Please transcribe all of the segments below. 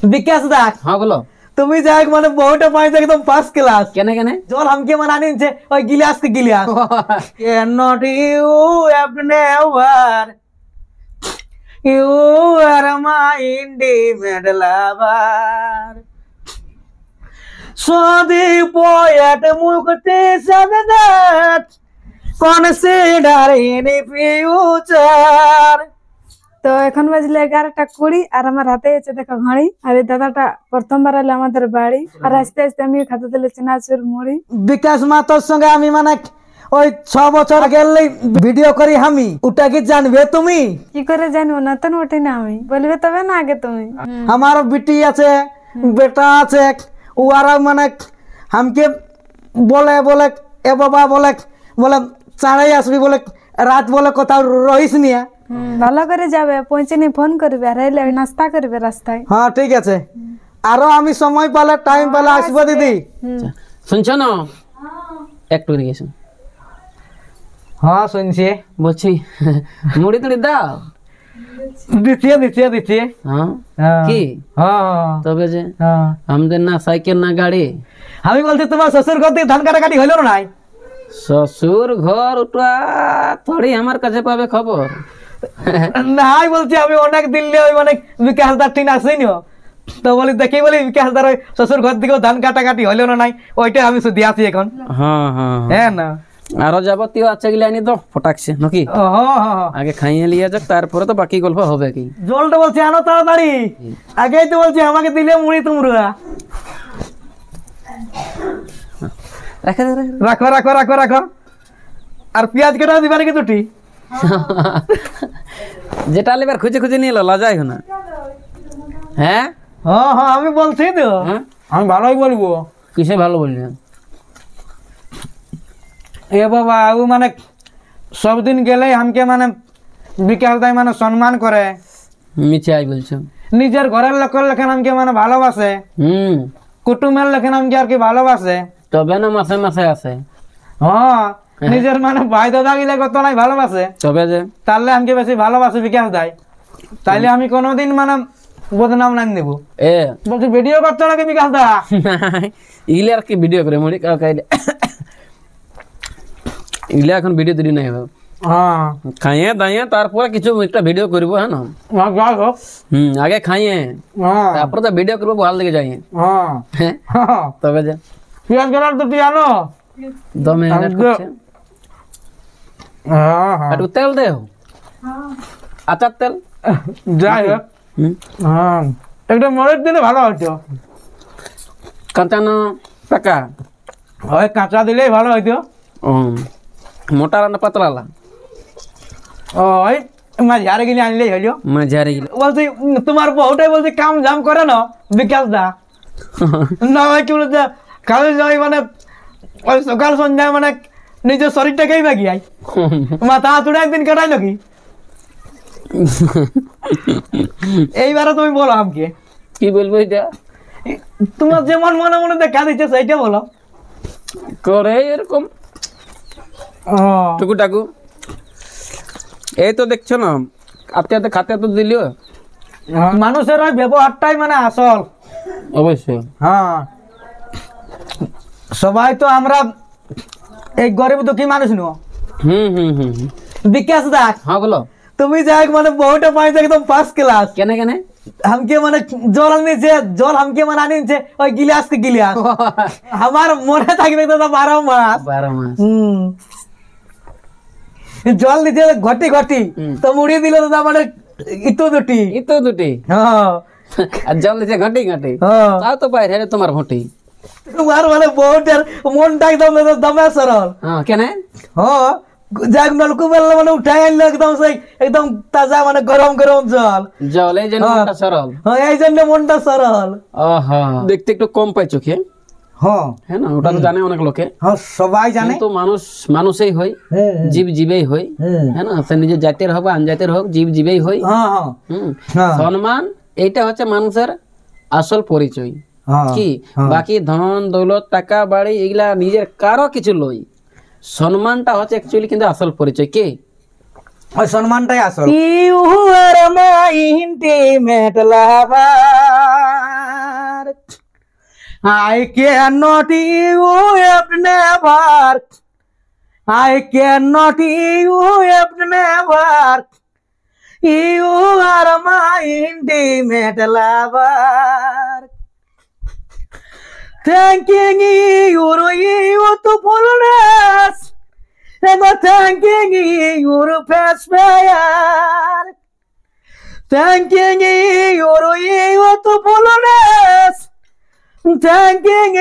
विकास दा हाँ बोलो তুমি যাই মানে বহুটা পাইছে একদম ফার্স্ট ক্লাস কেনে কেনে জল हमके মানে আনিছে ওই গিলাস কে গিলাস cannot you have never you are my intimate lover so the poet mukte sadat consider in future তো এখন বাজলে 11:20 আর আমার হাতে আছে দেখো ঘড়ি আর এই দাদাটা প্রথমবার এলো আমাদের বাড়ি আর আস্তে আস্তে আমি খাতে দিলে চিনাচুর মুড়ি বিকাশ মাতর সঙ্গে আমি মানে ওই 6 বছর আগে ভিডিও করি আমি ওটা কি জানবে তুমি কি করে জানবো নতুন উঠি না আমি বলবে তবে না আগে তুমি আমার বিটি আছে বেটা আছে ওরা মানে हमके বলে বলে এ বাবা বলে বলে চাড়াই আসবি বলে রাত বলে কোথাও রহিস নিয়ে ভালো করে যাবে পৌঁছে নি ফোন করবে আর এলে নাস্তা করবে রাস্তায় হ্যাঁ ঠিক আছে আরো আমি সময় পেলে টাইম পেলে আসবো দিদি শুনছো না একটু গেছো হ্যাঁ শুনছি বলছি মুড়ি টুড়ি দাও দিচ্ছি হ্যাঁ কি তবে যে আমাদের না সাইকেল না গাড়ি আমি বলছি তোমার শ্বশুর ঘর থেকে ধান কাটাকাটি হইলো না নাই শ্বশুর ঘর ওটা থোড়ি আমার কাছে পাবে খবর নাই বলছি আমি অনেক দিল্লি ওই মানে বিকাশ দার ঠিক আসেনি তো বলি দেখি বলি বিকাশ দার ওই শ্বশুর ঘর থেকে ধান কাটাকাটি হইলো না নাই ওইটা আমি শুধু আছি এখন হ্যাঁ হ্যাঁ হ্যাঁ না আরো যাবতীয় আছে গিলা আনি তো ফটাকছে নাকি আগে খাইয়ে লিয়ে যাক তারপরে তো বাকি গল্প হবে কি জলটা বলছি আনো তাড়াতাড়ি আগেই তো বলছি আমাকে দিলে মুড়ি তোমরা রাখো রাখো রাখো রাখো আর পেঁয়াজ কেটে দিবা নাকি দুটি যেটা লেবার খুঁজে খুঁজে নিয়ে এলো লজাই না হ্যাঁ হ্যাঁ হ্যাঁ আমি বলছি তো আমি ভালোই বলবো কিসে ভালো বললেন এ বাবা ও মানে সবদিন গেলে আমাকে মানে বিকাশ দাই মানে সম্মান করে মিছে আই বলছো নিজের ঘরের লোকের লেখেন আমাকে মানে ভালোবাসে কুটুমের লেখেন আমাকে আর কি ভালোবাসে তবে না মাসে মাসে আছে হ্যাঁ নিজের মানে ভাই দাদা গিলে কত নাই ভালোবাসে তবে যে তাহলে আমাকে বেশি ভালোবাসে বিকাশ দাই তাইলে আমি কোনোদিন মানে বদনাম না দেব এ বলছি ভিডিও করছো নাকি বিকাশ দা ইলে আর কি ভিডিও করে মরি কাইলে ইলে এখন ভিডিও তৈরি নাই হবে হ্যাঁ খাইয়ে দাইয়ে তারপরে কিছু একটা ভিডিও করব হ্যাঁ না আগে খাইয়ে তারপরে তো ভিডিও করবো ভালো লেগে যাই হ্যাঁ তবে যে পেঁয়াজ কাটার তো জানো দমে করছে একটু তেল দেও আচার তেল যাই হোক একটা মরিচ দিলে ভালো হতো কাঁচা না পাকা ওই কাঁচা দিলেই ভালো হইতো মোটা না পাতলা ওই মাঝারে গেলে আনলেই হইলো মাঝারে গেলে বলছি তোমার বউটাই বলছি কাম জাম করে না বিকাশ দা না ভাই কি বলছে কাজে যাই মানে ওই সকাল সন্ধ্যায় মানে নিজের শরীরটাকেই বাগিয়াই মাথা হাতুড়ে একদিন কাটাই নাকি এইবারে তুমি বলো আমাকে কি বলবো এটা তোমার যেমন মনে মনে দেখা দিচ্ছে সেইটা বলো করে এরকম টুকু টাকু এই তো দেখছো না আতে আতে খাতে তো দিলিও মানুষের ওই ব্যবহারটাই মানে আসল অবশ্যই হ্যাঁ সবাই তো আমরা এই গরিব দুঃখী মানুষ নো বিকাশ দা হ্যাঁ বলো তুমি যাই মানে বহুটা পাইছে একদম ফার্স্ট ক্লাস কেনে কেনে हमके মানে জল আনিছে জল हमके মানে আনিছে ওই গিলাস কে গিলাস আমার মনে থাকবে তো 12 মাস জল দিতে ঘটি ঘটি তো মুড়ি দিল তো মানে ইতো দুটি হ্যাঁ আর জল দিতে ঘটি ঘটি তাও তো বাইরে তোমার ঘটি তোমার মানে বহুটার মনটা একদম দমে সরল কেনে হ্যাঁ যাক নলকূপের মানে উঠাই আনলো একদম সেই একদম তাজা মানে গরম গরম জল এই জন্য মনটা সরল এই জন্য মনটা সরল দেখতে একটু কম পাই চোখে হ্যাঁ না ওটা তো জানে অনেক লোকে সবাই জানে তো মানুষই হয় জীব জীবেই হয় হ্যাঁ না সে নিজের জাতের হোক আনজাতের হোক জীব জীবেই হয় সম্মান এইটা হচ্ছে মানুষের আসল পরিচয় কি বাকি ধন দৌলত টাকা বাড়ি এগুলা নিজের কারো কিছু লই সম্মানটা হচ্ছে অ্যাকচুয়ালি কিন্তু আসল পরিচয় কি ওই সম্মানটাই আসল you are my intimate lover I cannot you have never. I cannot you have never. You are my intimate lover. Thanking you to fullness. And thanking you past prayer. Thanking you to fullness. Thanking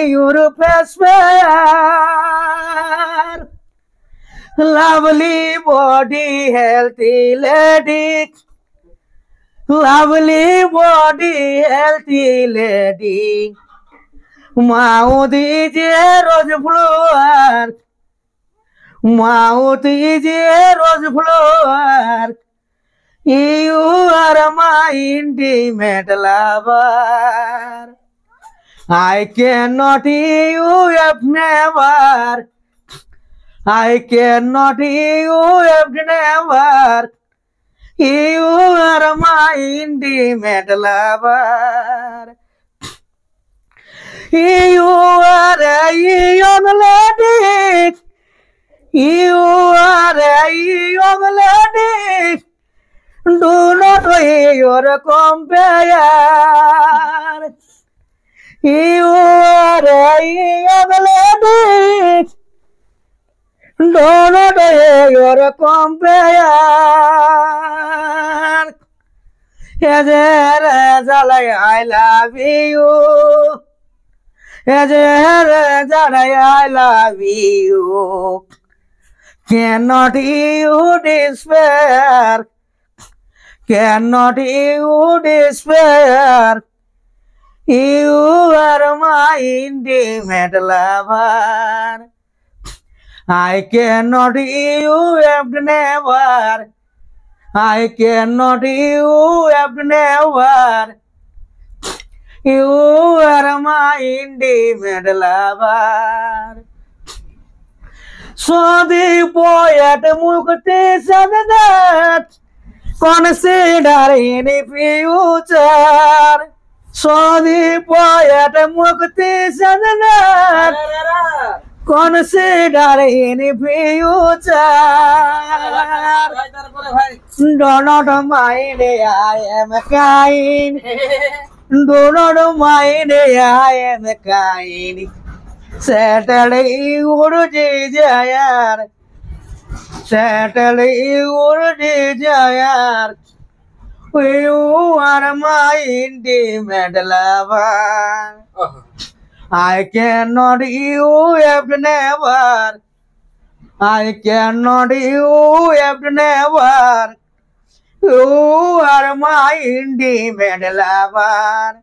you past prayer. Lovely body, healthy lady. Lovely body, healthy lady. Mouth is a rose flower. Mouth is a rose flower. You are my intimate lover. I cannot you have never. I cannot you have never. You are my intimate lover. You are a young lady. You are a young lady. Do not weigh your compare. You are a young lady. Do not weigh your compare. As I love you. As I love you. Cannot you despair? Cannot you despair? You are my intimate lover. I cannot you have never. I cannot you have never. You are my intimate lover. So the poet Mukti said that consider any future. So the poet Mukti said that consider any future. Do not mind, I am kind. Do not mind, I am kind. Saturday would desire. Saturday would desire. You are my intimate lover. I cannot you have never. I cannot you have never. You are my intimate lover.